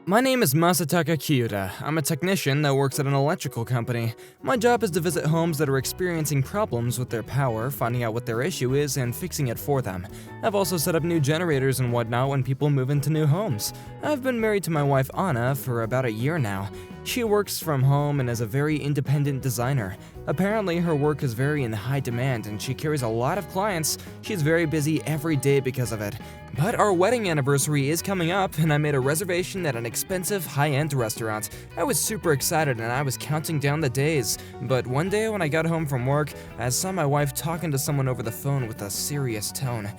My name is Masataka Kyuta. I'm a technician that works at an electrical company. My job is to visit homes that are experiencing problems with their power, finding out what their issue is, and fixing it for them. I've also set up new generators and whatnot when people move into new homes. I've been married to my wife Anna for about a year now. She works from home and is a very independent designer. Apparently, her work is very in high demand and she carries a lot of clients. She's very busy every day because of it. But our wedding anniversary is coming up and I made a reservation at an expensive, high-end restaurant. I was super excited and I was counting down the days. But one day when I got home from work, I saw my wife talking to someone over the phone with a serious tone.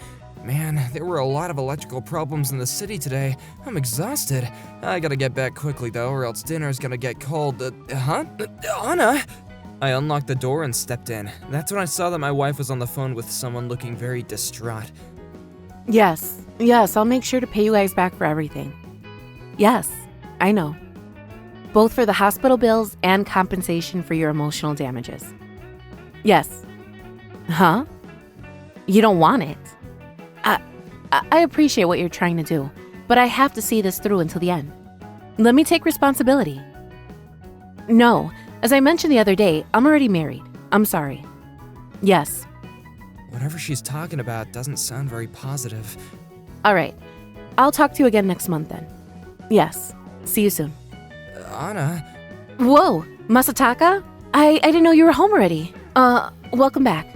Man, there were a lot of electrical problems in the city today. I'm exhausted. I gotta get back quickly though, or else dinner's gonna get cold. Anna? I unlocked the door and stepped in. That's when I saw that my wife was on the phone with someone looking very distraught. Yes, I'll make sure to pay you guys back for everything. Yes, I know. Both for the hospital bills and compensation for your emotional damages. Yes. Huh? You don't want it? I appreciate what you're trying to do, but I have to see this through until the end. Let me take responsibility. No, as I mentioned the other day, I'm already married. I'm sorry. Yes. Whatever she's talking about doesn't sound very positive. All right. I'll talk to you again next month then. Yes. See you soon. Anna? Whoa, Masataka? I didn't know you were home already. Welcome back.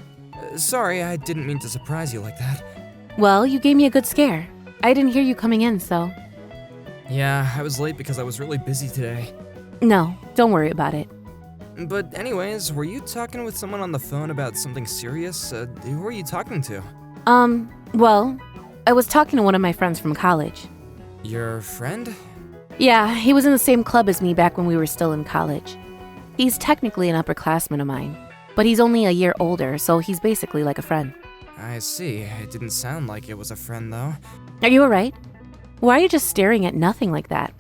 Sorry, I didn't mean to surprise you like that. Well, you gave me a good scare. I didn't hear you coming in, so... Yeah, I was late because I was really busy today. No, don't worry about it. But anyways, were you talking with someone on the phone about something serious? Who were you talking to? Well, I was talking to one of my friends from college. Your friend? Yeah, he was in the same club as me back when we were still in college. He's technically an upperclassman of mine, but he's only a year older, so he's basically like a friend. I see. It didn't sound like it was a friend, though. Are you alright? Why are you just staring at nothing like that?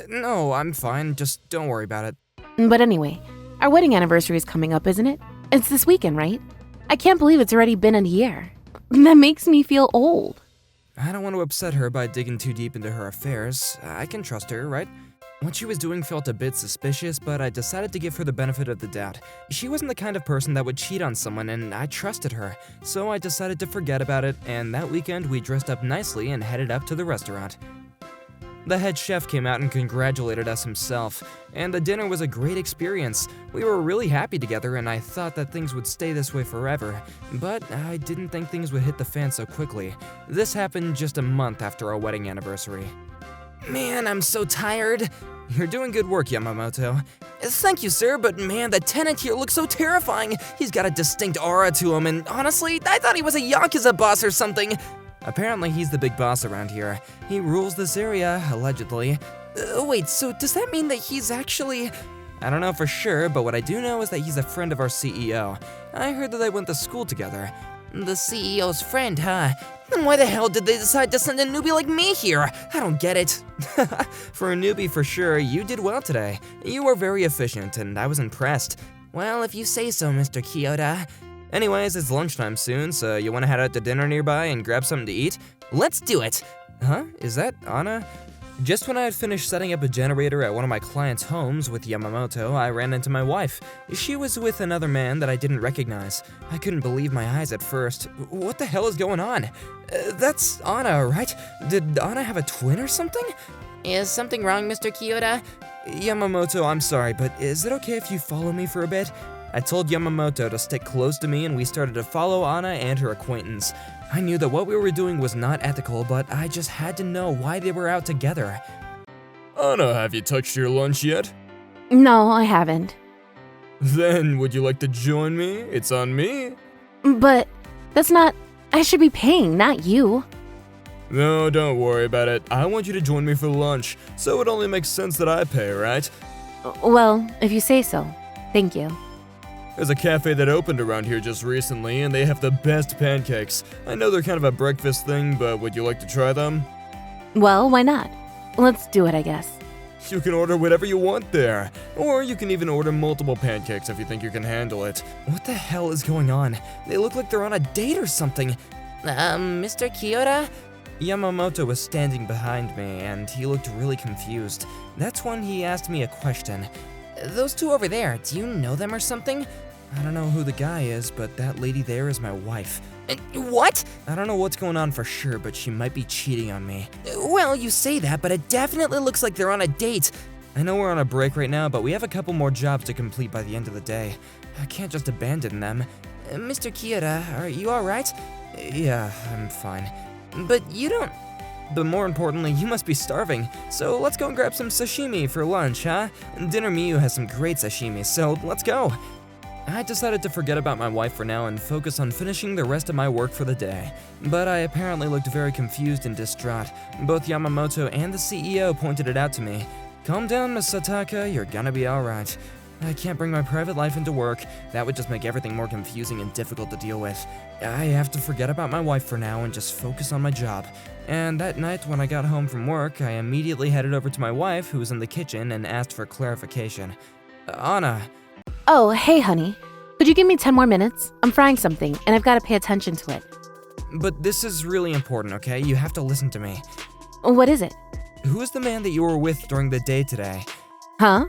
No, I'm fine. Just don't worry about it. But anyway, our wedding anniversary is coming up, isn't it? It's this weekend, right? I can't believe it's already been a year. That makes me feel old. I don't want to upset her by digging too deep into her affairs. I can trust her, right? What she was doing felt a bit suspicious, but I decided to give her the benefit of the doubt. She wasn't the kind of person that would cheat on someone, and I trusted her. So I decided to forget about it, and that weekend we dressed up nicely and headed up to the restaurant. The head chef came out and congratulated us himself, and the dinner was a great experience. We were really happy together, and I thought that things would stay this way forever. But I didn't think things would hit the fan so quickly. This happened just a month after our wedding anniversary. Man, I'm so tired. You're doing good work, Yamamoto. Thank you, sir, but man, the tenant here looks so terrifying. He's got a distinct aura to him, and honestly, I thought he was a Yakuza boss or something. Apparently, he's the big boss around here. He rules this area, allegedly. Wait, so does that mean that he's actually... I don't know for sure, but what I do know is that he's a friend of our CEO. I heard that they went to school together. The CEO's friend, huh? Then why the hell did they decide to send a newbie like me here? I don't get it. For a newbie, for sure, you did well today. You were very efficient, and I was impressed. Well, if you say so, Mr. Kyoto. Anyways, it's lunchtime soon, so you want to head out to dinner nearby and grab something to eat? Let's do it! Huh? Is that Anna? Just when I had finished setting up a generator at one of my clients' homes with Yamamoto, I ran into my wife. She was with another man that I didn't recognize. I couldn't believe my eyes at first. What the hell is going on? That's Anna, right? Did Anna have a twin or something? Is something wrong, Mr. Kyoto? Yamamoto, I'm sorry, but is it okay if you follow me for a bit? I told Yamamoto to stick close to me and we started to follow Anna and her acquaintance. I knew that what we were doing was not ethical, but I just had to know why they were out together. Anna, have you touched your lunch yet? No, I haven't. Then, would you like to join me? It's on me. But that's not... I should be paying, not you. No, don't worry about it. I want you to join me for lunch, so it only makes sense that I pay, right? Well, if you say so. Thank you. There's a cafe that opened around here just recently, and they have the best pancakes. I know they're kind of a breakfast thing, but would you like to try them? Well, why not? Let's do it, I guess. You can order whatever you want there. Or you can even order multiple pancakes if you think you can handle it. What the hell is going on? They look like they're on a date or something. Mr. Kyoto? Yamamoto was standing behind me, and he looked really confused. That's when he asked me a question. "Those two over there, do you know them or something?" "I don't know who the guy is, but that lady there is my wife." "What?" "I don't know what's going on for sure, but she might be cheating on me." "Well, you say that, but it definitely looks like they're on a date." "I know we're on a break right now, but we have a couple more jobs to complete by the end of the day. I can't just abandon them." "Mr. Kiyoda, are you alright?" "Yeah, I'm fine." But more importantly, you must be starving, so let's go and grab some sashimi for lunch, huh? Dinner Miyu has some great sashimi, so let's go. I decided to forget about my wife for now and focus on finishing the rest of my work for the day. But I apparently looked very confused and distraught. Both Yamamoto and the CEO pointed it out to me. "Calm down, Miss Sataka, you're gonna be alright. I can't bring my private life into work. That would just make everything more confusing and difficult to deal with. I have to forget about my wife for now and just focus on my job." And that night when I got home from work, I immediately headed over to my wife, who was in the kitchen, and asked for clarification. "Anna." Oh, hey, honey. Could you give me 10 more minutes? I'm frying something, and I've got to pay attention to it. "But this is really important, okay? You have to listen to me. What is it? Who is the man that you were with during the day today?" Huh?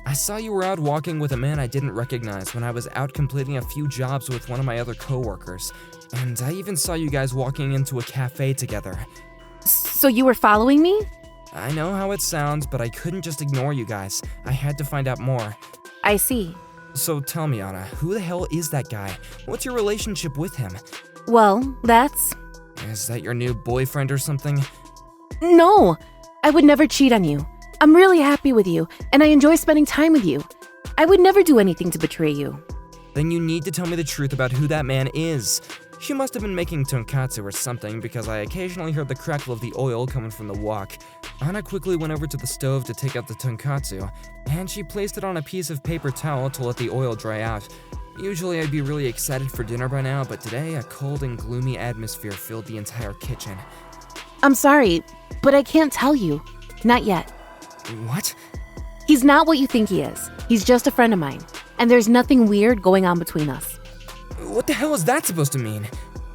"I saw you were out walking with a man I didn't recognize when I was out completing a few jobs with one of my other coworkers. And I even saw you guys walking into a cafe together." So you were following me? "I know how it sounds, but I couldn't just ignore you guys. I had to find out more." I see. "So tell me, Anna, who the hell is that guy? What's your relationship with him? Well, that's... Is that your new boyfriend or something?" No! I would never cheat on you. I'm really happy with you, and I enjoy spending time with you. I would never do anything to betray you. "Then you need to tell me the truth about who that man is. She must have been making tonkatsu or something because I occasionally heard the crackle of the oil coming from the wok." Anna quickly went over to the stove to take out the tonkatsu, and she placed it on a piece of paper towel to let the oil dry out. Usually I'd be really excited for dinner by now, but today a cold and gloomy atmosphere filled the entire kitchen. I'm sorry, but I can't tell you. Not yet. "What?" He's not what you think he is. He's just a friend of mine, and there's nothing weird going on between us. "What the hell is that supposed to mean?"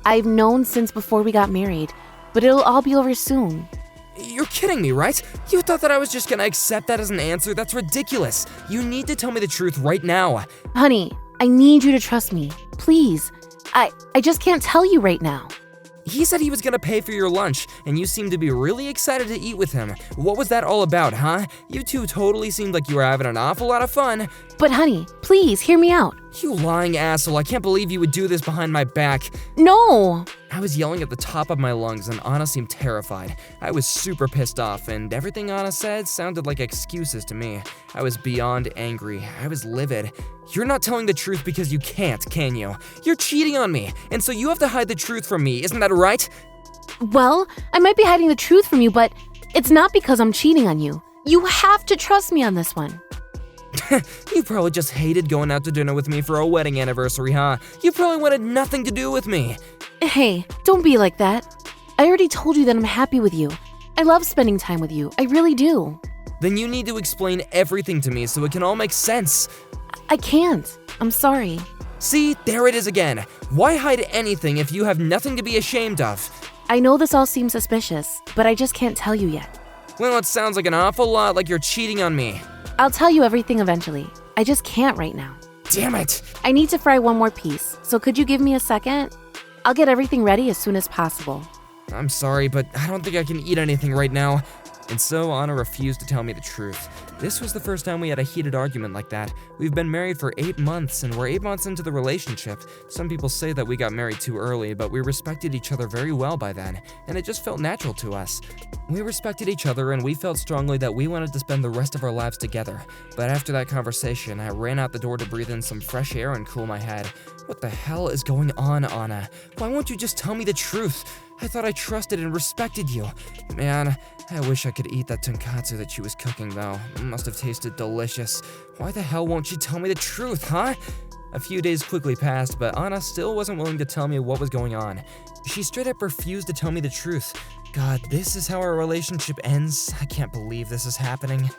I've known since before we got married, but it'll all be over soon. "You're kidding me, right? You thought that I was just gonna accept that as an answer? That's ridiculous. You need to tell me the truth right now." Honey, I need you to trust me. Please. I just can't tell you right now. "He said he was gonna pay for your lunch, and you seemed to be really excited to eat with him. What was that all about, huh? You two totally seemed like you were having an awful lot of fun." But honey, please hear me out. "You lying asshole, I can't believe you would do this behind my back." No! I was yelling at the top of my lungs, and Anna seemed terrified. I was super pissed off, and everything Anna said sounded like excuses to me. I was beyond angry. I was livid. "You're not telling the truth because you can't, can you? You're cheating on me, and so you have to hide the truth from me, isn't that right?" Well, I might be hiding the truth from you, but it's not because I'm cheating on you. You have to trust me on this one. You probably just hated going out to dinner with me for a wedding anniversary, huh? You probably wanted nothing to do with me. Hey, don't be like that. I already told you that I'm happy with you. I love spending time with you. I really do. Then you need to explain everything to me so it can all make sense. I can't. I'm sorry. See, there it is again. Why hide anything if you have nothing to be ashamed of? I know this all seems suspicious, but I just can't tell you yet. Well, it sounds like an awful lot like you're cheating on me. I'll tell you everything eventually. I just can't right now. Damn it! I need to fry one more piece, so could you give me a second? I'll get everything ready as soon as possible. I'm sorry, but I don't think I can eat anything right now. And so Anna refused to tell me the truth. This was the first time we had a heated argument like that. We've been married for 8 months, and we're 8 months into the relationship. Some people say that we got married too early, but we respected each other very well by then, and it just felt natural to us. We respected each other, and we felt strongly that we wanted to spend the rest of our lives together. But after that conversation, I ran out the door to breathe in some fresh air and cool my head. What the hell is going on, Anna? Why won't you just tell me the truth? I thought I trusted and respected you. Man, I wish I could eat that tonkatsu that she was cooking, though. It must have tasted delicious. Why the hell won't she tell me the truth, huh? A few days quickly passed, but Anna still wasn't willing to tell me what was going on. She straight up refused to tell me the truth. God, this is how our relationship ends? I can't believe this is happening.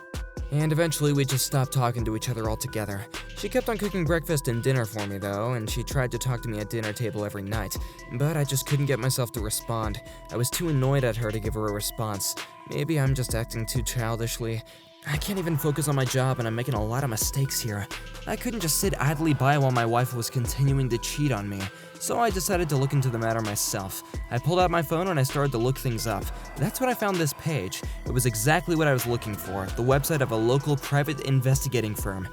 And eventually we just stopped talking to each other altogether. She kept on cooking breakfast and dinner for me though, and she tried to talk to me at dinner table every night, but I just couldn't get myself to respond. I was too annoyed at her to give her a response. Maybe I'm just acting too childishly. I can't even focus on my job and I'm making a lot of mistakes here. I couldn't just sit idly by while my wife was continuing to cheat on me. So I decided to look into the matter myself. I pulled out my phone and I started to look things up. That's when I found this page. It was exactly what I was looking for, the website of a local private investigating firm.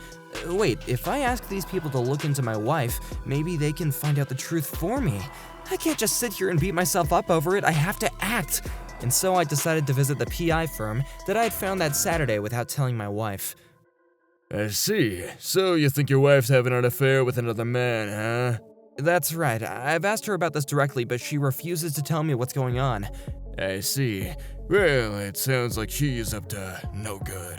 Wait, if I ask these people to look into my wife, maybe they can find out the truth for me. I can't just sit here and beat myself up over it, I have to act. And so I decided to visit the PI firm that I had found that Saturday without telling my wife. I see. So you think your wife's having an affair with another man, huh? That's right. I've asked her about this directly, but she refuses to tell me what's going on. I see. Well, it sounds like she's up to no good.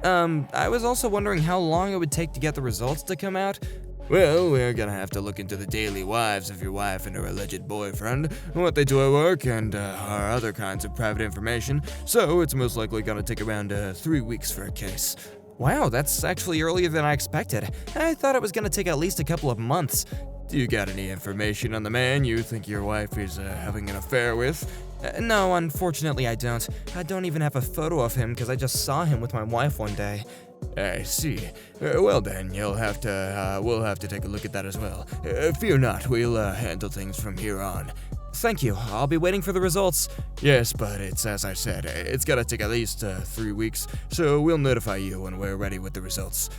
I was also wondering how long it would take to get the results to come out. Well, we're gonna have to look into the daily lives of your wife and her alleged boyfriend, what they do at work, and our other kinds of private information, so it's most likely gonna take around 3 weeks for a case. Wow, that's actually earlier than I expected. I thought it was gonna take at least a couple of months. Do you got any information on the man you think your wife is having an affair with? No, unfortunately I don't. I don't even have a photo of him because I just saw him with my wife one day. I see. Well then, we'll have to take a look at that as well. Fear not, we'll handle things from here on. Thank you. I'll be waiting for the results. Yes, but it's as I said, it's gotta take at least 3 weeks, so we'll notify you when we're ready with the results.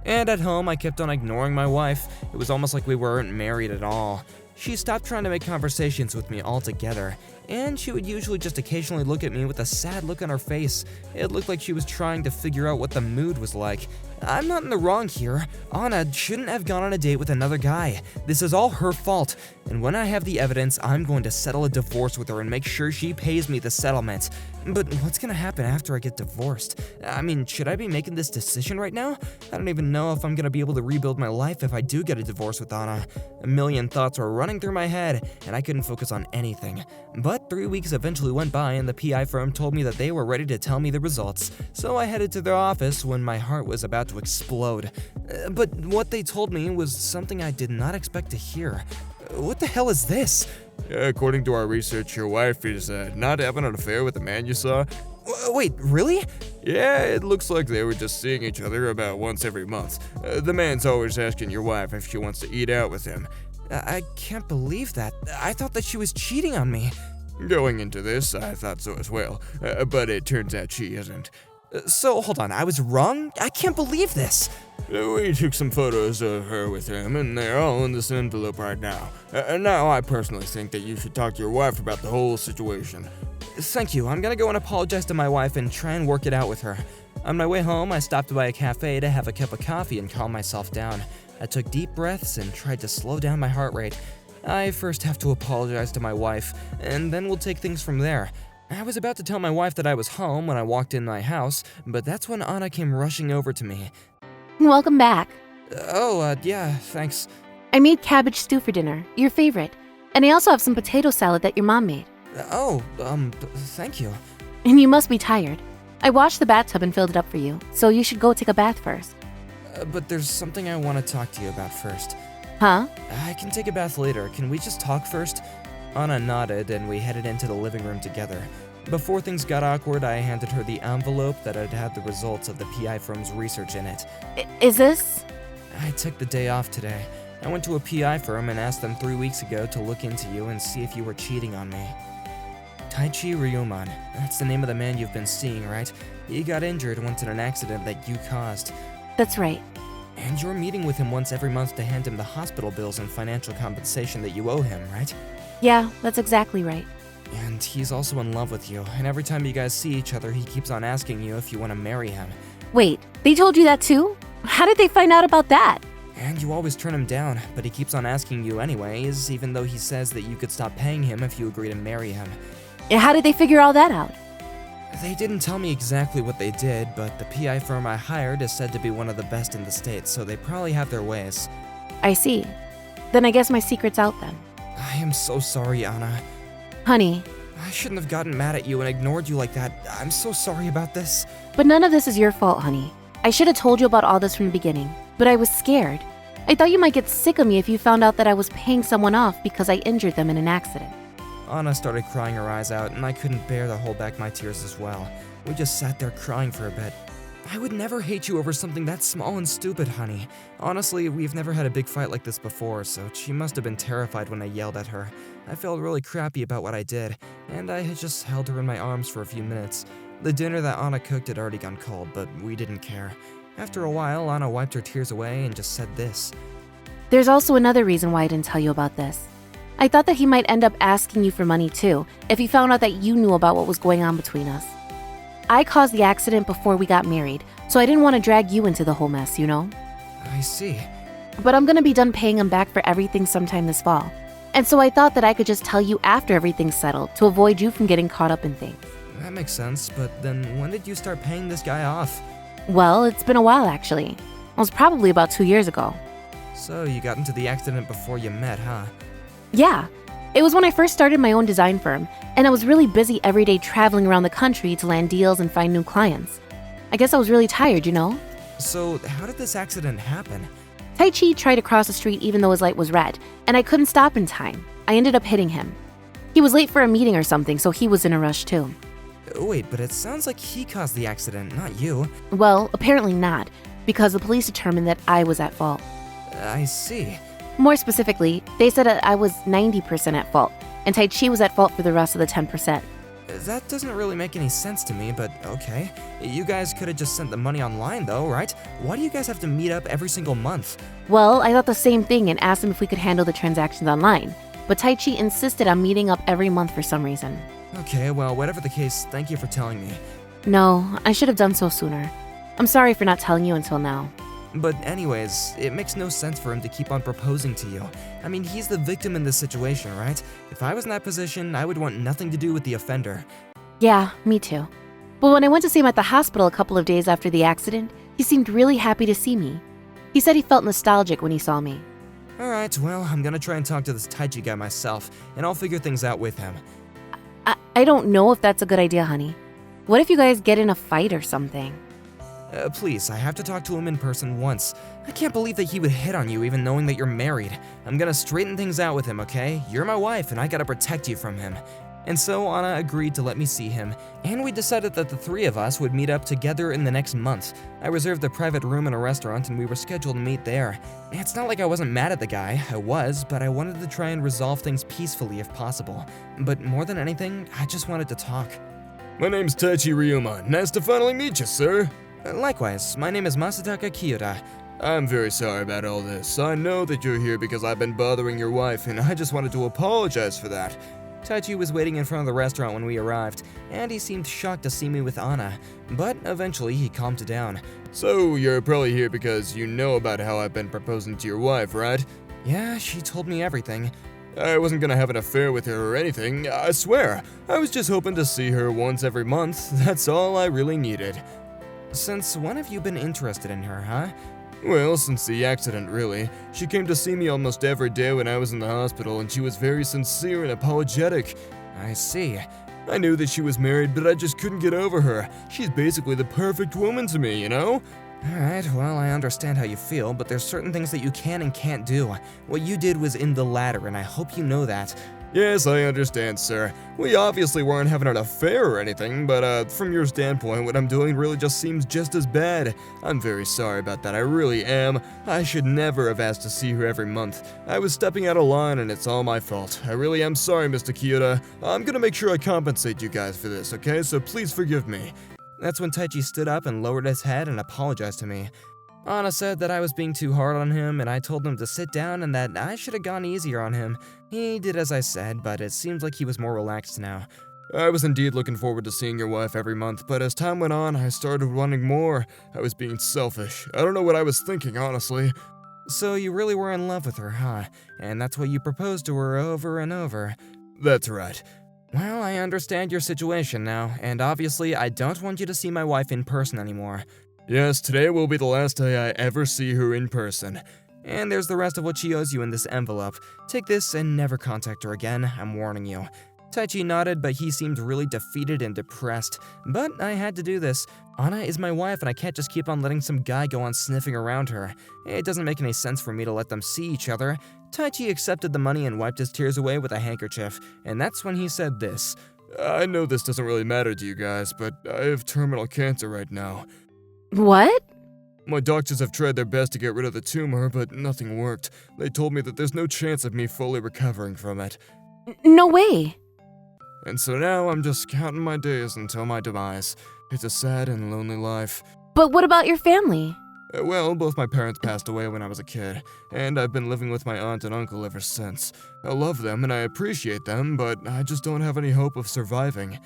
And at home, I kept on ignoring my wife. It was almost like we weren't married at all. She stopped trying to make conversations with me altogether, and she would usually just occasionally look at me with a sad look on her face. It looked like she was trying to figure out what the mood was like. I'm not in the wrong here. Anna shouldn't have gone on a date with another guy. This is all her fault. And when I have the evidence, I'm going to settle a divorce with her and make sure she pays me the settlement. But what's gonna happen after I get divorced? I mean, should I be making this decision right now? I don't even know if I'm gonna be able to rebuild my life if I do get a divorce with Anna. A million thoughts were running through my head, and I couldn't focus on anything. But 3 weeks eventually went by, and the PI firm told me that they were ready to tell me the results. So I headed to their office when my heart was about to explode. But what they told me was something I did not expect to hear. What the hell is this? According to our research, your wife is not having an affair with the man you saw. Wait, really? Yeah, it looks like they were just seeing each other about once every month. The man's always asking your wife if she wants to eat out with him. I can't believe that. I thought that she was cheating on me. Going into this, I thought so as well, but it turns out she isn't. So, hold on, I was wrong? I can't believe this. We took some photos of her with him, and they're all in this envelope right now. Now, I personally think that you should talk to your wife about the whole situation. Thank you. I'm gonna go and apologize to my wife and try and work it out with her. On my way home, I stopped by a cafe to have a cup of coffee and calm myself down. I took deep breaths and tried to slow down my heart rate. I first have to apologize to my wife, and then we'll take things from there. I was about to tell my wife that I was home when I walked in my house, but that's when Anna came rushing over to me. Welcome back. Yeah, thanks. I made cabbage stew for dinner, your favorite. And I also have some potato salad that your mom made. Thank you. And you must be tired. I washed the bathtub and filled it up for you, so you should go take a bath first. But there's something I want to talk to you about first. Huh? I can take a bath later. Can we just talk first? Anna nodded, and we headed into the living room together. Before things got awkward, I handed her the envelope that had had the results of the PI firm's research in it. Is this? I took the day off today. I went to a PI firm and asked them 3 weeks ago to look into you and see if you were cheating on me. Taichi Ryuman, that's the name of the man you've been seeing, right? He got injured once in an accident that you caused. That's right. And you're meeting with him once every month to hand him the hospital bills and financial compensation that you owe him, right? Yeah, that's exactly right. And he's also in love with you, and every time you guys see each other, he keeps on asking you if you want to marry him. Wait, they told you that too? How did they find out about that? And you always turn him down, but he keeps on asking you anyways, even though he says that you could stop paying him if you agree to marry him. How did they figure all that out? They didn't tell me exactly what they did, but the PI firm I hired is said to be one of the best in the state, so they probably have their ways. I see. Then I guess my secret's out then. I am so sorry, Anna. Honey. I shouldn't have gotten mad at you and ignored you like that. I'm so sorry about this. But none of this is your fault, honey. I should have told you about all this from the beginning, but I was scared. I thought you might get sick of me if you found out that I was paying someone off because I injured them in an accident. Anna started crying her eyes out, and I couldn't bear to hold back my tears as well. We just sat there crying for a bit. I would never hate you over something that small and stupid, honey. Honestly, we've never had a big fight like this before, so she must have been terrified when I yelled at her. I felt really crappy about what I did, and I had just held her in my arms for a few minutes. The dinner that Anna cooked had already gone cold, but we didn't care. After a while, Anna wiped her tears away and just said this. There's also another reason why I didn't tell you about this. I thought that he might end up asking you for money too, if he found out that you knew about what was going on between us. I caused the accident before we got married, so I didn't want to drag you into the whole mess, you know? I see. But I'm gonna be done paying him back for everything sometime this fall. And so I thought that I could just tell you after everything's settled to avoid you from getting caught up in things. That makes sense, but then when did you start paying this guy off? Well, it's been a while actually. It was probably about 2 years ago. So you got into the accident before you met, huh? Yeah, it was when I first started my own design firm, and I was really busy every day traveling around the country to land deals and find new clients. I guess I was really tired, you know? So how did this accident happen? Tai Chi tried to cross the street even though his light was red, and I couldn't stop in time. I ended up hitting him. He was late for a meeting or something, so he was in a rush too. Wait, but it sounds like he caused the accident, not you. Well, apparently not, because the police determined that I was at fault. I see. More specifically, they said that I was 90% at fault, and Tai Chi was at fault for the rest of the 10%. That doesn't really make any sense to me, but okay. You guys could have just sent the money online though, right? Why do you guys have to meet up every single month? Well, I thought the same thing and asked him if we could handle the transactions online, but Tai Chi insisted on meeting up every month for some reason. Okay, well, whatever the case, thank you for telling me. No, I should have done so sooner. I'm sorry for not telling you until now. But anyways, it makes no sense for him to keep on proposing to you. I mean, he's the victim in this situation, right? If I was in that position, I would want nothing to do with the offender. Yeah, me too. But when I went to see him at the hospital a couple of days after the accident, he seemed really happy to see me. He said he felt nostalgic when he saw me. Alright, well, I'm gonna try and talk to this Tai Chi guy myself, and I'll figure things out with him. I don't know if that's a good idea, honey. What if you guys get in a fight or something? Please, I have to talk to him in person once. I can't believe that he would hit on you even knowing that you're married. I'm gonna straighten things out with him, okay? You're my wife and I gotta protect you from him. And so Anna agreed to let me see him, and we decided that the three of us would meet up together in the next month. I reserved a private room in a restaurant and we were scheduled to meet there. It's not like I wasn't mad at the guy, I was, but I wanted to try and resolve things peacefully if possible. But more than anything, I just wanted to talk. My name's Taichi Ryuma. Nice to finally meet you, sir. Likewise, my name is Masataka Kyoda. I'm very sorry about all this. I know that you're here because I've been bothering your wife, and I just wanted to apologize for that. Taichi was waiting in front of the restaurant when we arrived, and he seemed shocked to see me with Anna, but eventually he calmed down. So, you're probably here because you know about how I've been proposing to your wife, right? Yeah, she told me everything. I wasn't gonna have an affair with her or anything, I swear. I was just hoping to see her once every month. That's all I really needed. Since when have you been interested in her, huh? Well, since the accident, really. She came to see me almost every day when I was in the hospital, and she was very sincere and apologetic. I see. I knew that she was married, but I just couldn't get over her. She's basically the perfect woman to me, you know? Alright, well, I understand how you feel, but there's certain things that you can and can't do. What you did was in the latter, and I hope you know that. Yes, I understand, sir. We obviously weren't having an affair or anything, but from your standpoint, what I'm doing really just seems just as bad. I'm very sorry about that, I really am. I should never have asked to see her every month. I was stepping out of line and it's all my fault. I really am sorry, Mr. Kyoda. I'm gonna make sure I compensate you guys for this, okay? So please forgive me. That's when Taichi stood up and lowered his head and apologized to me. Anna said that I was being too hard on him, and I told him to sit down and that I should have gone easier on him. He did as I said, but it seems like he was more relaxed now. I was indeed looking forward to seeing your wife every month, but as time went on, I started wanting more. I was being selfish. I don't know what I was thinking, honestly. So you really were in love with her, huh? And that's why you proposed to her over and over. That's right. Well, I understand your situation now, and obviously I don't want you to see my wife in person anymore. Yes, today will be the last day I ever see her in person. And there's the rest of what she owes you in this envelope. Take this and never contact her again, I'm warning you. Taichi nodded, but he seemed really defeated and depressed. But I had to do this. Anna is my wife, and I can't just keep on letting some guy go on sniffing around her. It doesn't make any sense for me to let them see each other. Taichi accepted the money and wiped his tears away with a handkerchief, and that's when he said this. I know this doesn't really matter to you guys, but I have terminal cancer right now. What? My doctors have tried their best to get rid of the tumor, but nothing worked. They told me that there's no chance of me fully recovering from it. No way. And so now I'm just counting my days until my demise. It's a sad and lonely life. But what about your family? Well, both my parents passed away when I was a kid, and I've been living with my aunt and uncle ever since. I love them and I appreciate them, but I just don't have any hope of surviving.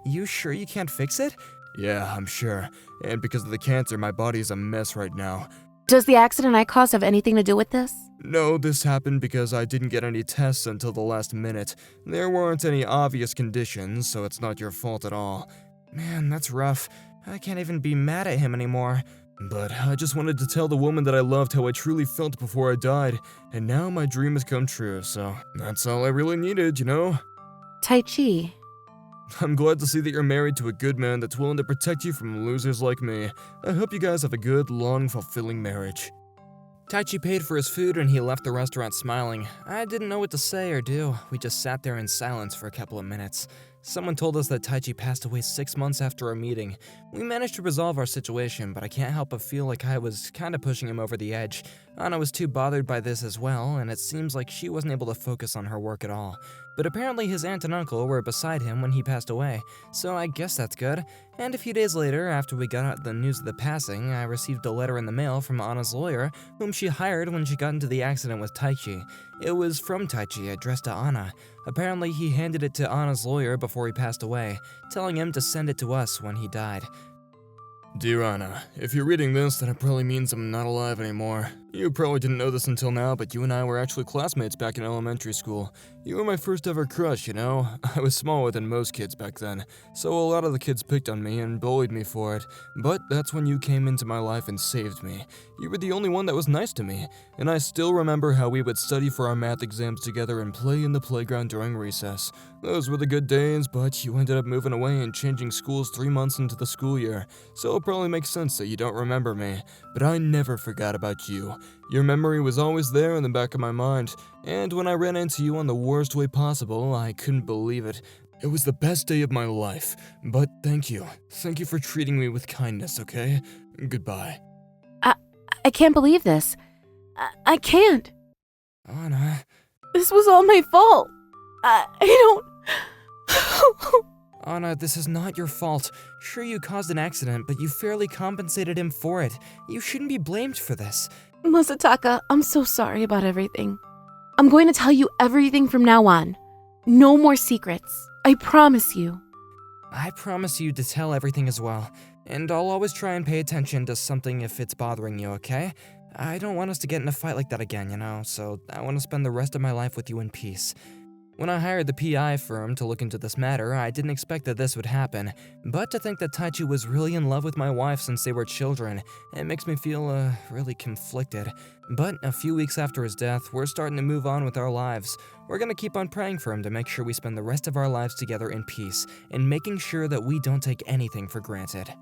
You sure you can't fix it? Yeah, I'm sure. And because of the cancer, my body's a mess right now. Does the accident I caused have anything to do with this? No, this happened because I didn't get any tests until the last minute. There weren't any obvious conditions, so it's not your fault at all. Man, that's rough. I can't even be mad at him anymore. But I just wanted to tell the woman that I loved how I truly felt before I died, and now my dream has come true, so that's all I really needed, you know? Taichi. I'm glad to see that you're married to a good man that's willing to protect you from losers like me. I hope you guys have a good, long, fulfilling marriage. Taichi paid for his food and he left the restaurant smiling. I didn't know what to say or do. We just sat there in silence for a couple of minutes. Someone told us that Taichi passed away 6 months after our meeting. We managed to resolve our situation, but I can't help but feel like I was kinda pushing him over the edge. Anna was too bothered by this as well, and it seems like she wasn't able to focus on her work at all. But apparently his aunt and uncle were beside him when he passed away, so I guess that's good. And a few days later, after we got the news of the passing, I received a letter in the mail from Anna's lawyer, whom she hired when she got into the accident with Taichi. It was from Taichi, addressed to Anna. Apparently, he handed it to Anna's lawyer before he passed away, telling him to send it to us when he died. Dear Anna, if you're reading this, then it probably means I'm not alive anymore. You probably didn't know this until now, but you and I were actually classmates back in elementary school. You were my first ever crush, you know? I was smaller than most kids back then, so a lot of the kids picked on me and bullied me for it. But that's when you came into my life and saved me. You were the only one that was nice to me, and I still remember how we would study for our math exams together and play in the playground during recess. Those were the good days, but you ended up moving away and changing schools 3 months into the school year, so it probably makes sense that you don't remember me. But I never forgot about you. Your memory was always there in the back of my mind, and when I ran into you in the worst way possible, I couldn't believe it. It was the best day of my life, but thank you. Thank you for treating me with kindness, okay? Goodbye. I can't believe this. I can't. Anna... This was all my fault. I don't... Anna, this is not your fault. Sure, you caused an accident, but you fairly compensated him for it. You shouldn't be blamed for this. Masataka, I'm so sorry about everything. I'm going to tell you everything from now on. No more secrets. I promise you. I promise you to tell everything as well. And I'll always try and pay attention to something if it's bothering you, okay? I don't want us to get in a fight like that again, you know, so I want to spend the rest of my life with you in peace. When I hired the PI firm to look into this matter, I didn't expect that this would happen, but to think that Taichi was really in love with my wife since they were children, it makes me feel, really conflicted. But a few weeks after his death, we're starting to move on with our lives. We're gonna keep on praying for him to make sure we spend the rest of our lives together in peace, and making sure that we don't take anything for granted.